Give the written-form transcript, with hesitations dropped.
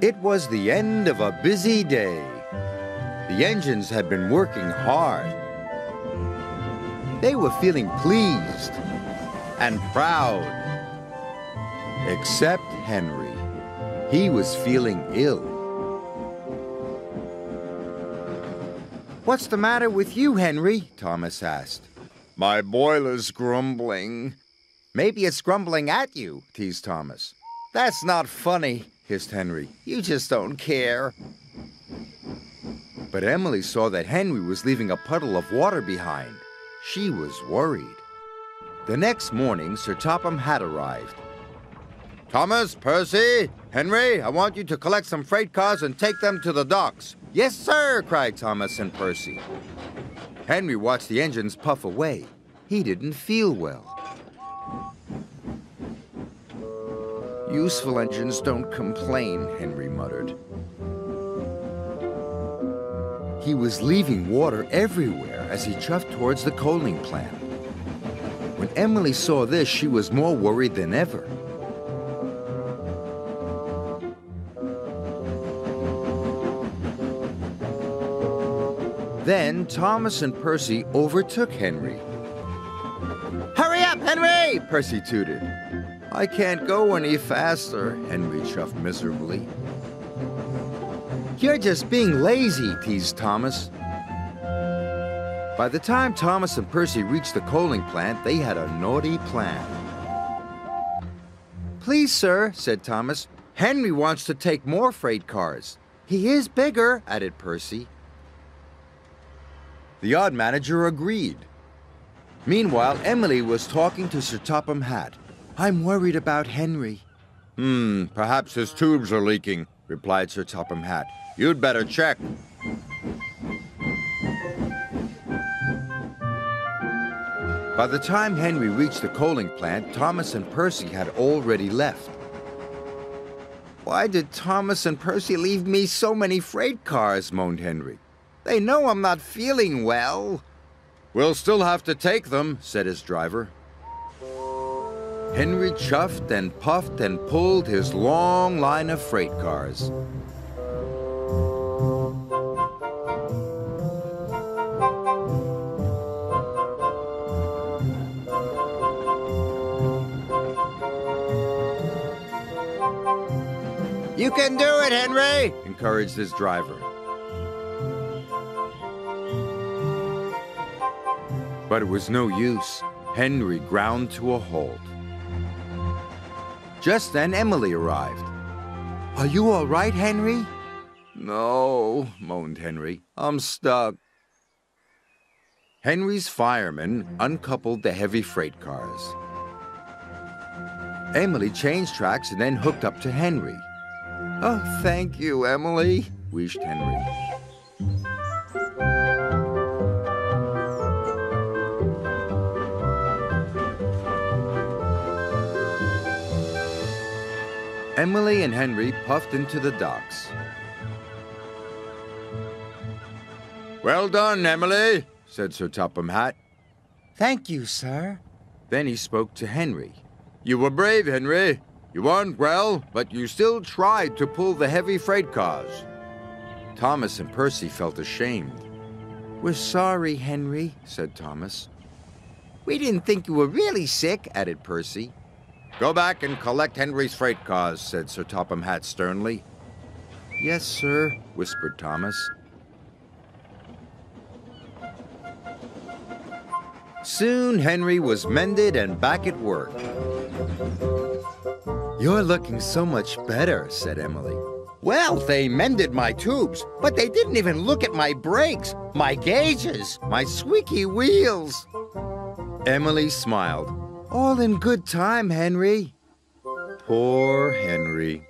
It was the end of a busy day. The engines had been working hard. They were feeling pleased and proud. Except Henry. He was feeling ill. "What's the matter with you, Henry?" Thomas asked. "My boiler's grumbling." "Maybe it's grumbling at you," teased Thomas. "That's not funny," hissed Henry. "You just don't care." But Emily saw that Henry was leaving a puddle of water behind. She was worried. The next morning, Sir Topham Hatt arrived. "Thomas, Percy, Henry, I want you to collect some freight cars and take them to the docks." "Yes, sir," cried Thomas and Percy. Henry watched the engines puff away. He didn't feel well. "Useful engines don't complain," Henry muttered. He was leaving water everywhere as he chuffed towards the coaling plant. When Emily saw this, she was more worried than ever. Then Thomas and Percy overtook Henry. "Hurry up, Henry!" Percy tooted. "I can't go any faster," Henry chuffed miserably. "You're just being lazy," teased Thomas. By the time Thomas and Percy reached the coaling plant, they had a naughty plan. "Please, sir," said Thomas, "Henry wants to take more freight cars." "He is bigger," added Percy. The odd manager agreed. Meanwhile, Emily was talking to Sir Topham Hatt. "I'm worried about Henry." Perhaps his tubes are leaking," replied Sir Topham Hatt. "You'd better check." By the time Henry reached the coaling plant, Thomas and Percy had already left. "Why did Thomas and Percy leave me so many freight cars?" moaned Henry. "They know I'm not feeling well." "We'll still have to take them," said his driver. Henry chuffed and puffed and pulled his long line of freight cars. "You can do it, Henry!" encouraged his driver. But it was no use. Henry ground to a halt. Just then, Emily arrived. "Are you all right, Henry?" "No," moaned Henry. "I'm stuck." Henry's firemen uncoupled the heavy freight cars. Emily changed tracks and then hooked up to Henry. "Oh, thank you, Emily," wheezed Henry. Emily and Henry puffed into the docks. "Well done, Emily," said Sir Topham Hatt. "Thank you, sir." Then he spoke to Henry. "You were brave, Henry. You weren't well, but you still tried to pull the heavy freight cars." Thomas and Percy felt ashamed. "We're sorry, Henry," said Thomas. "We didn't think you were really sick," added Percy. "Go back and collect Henry's freight cars," said Sir Topham Hatt sternly. "Yes, sir," whispered Thomas. Soon Henry was mended and back at work. "You're looking so much better," said Emily. "Well, they mended my tubes, but they didn't even look at my brakes, my gauges, my squeaky wheels." Emily smiled. "All in good time, Henry." Poor Henry.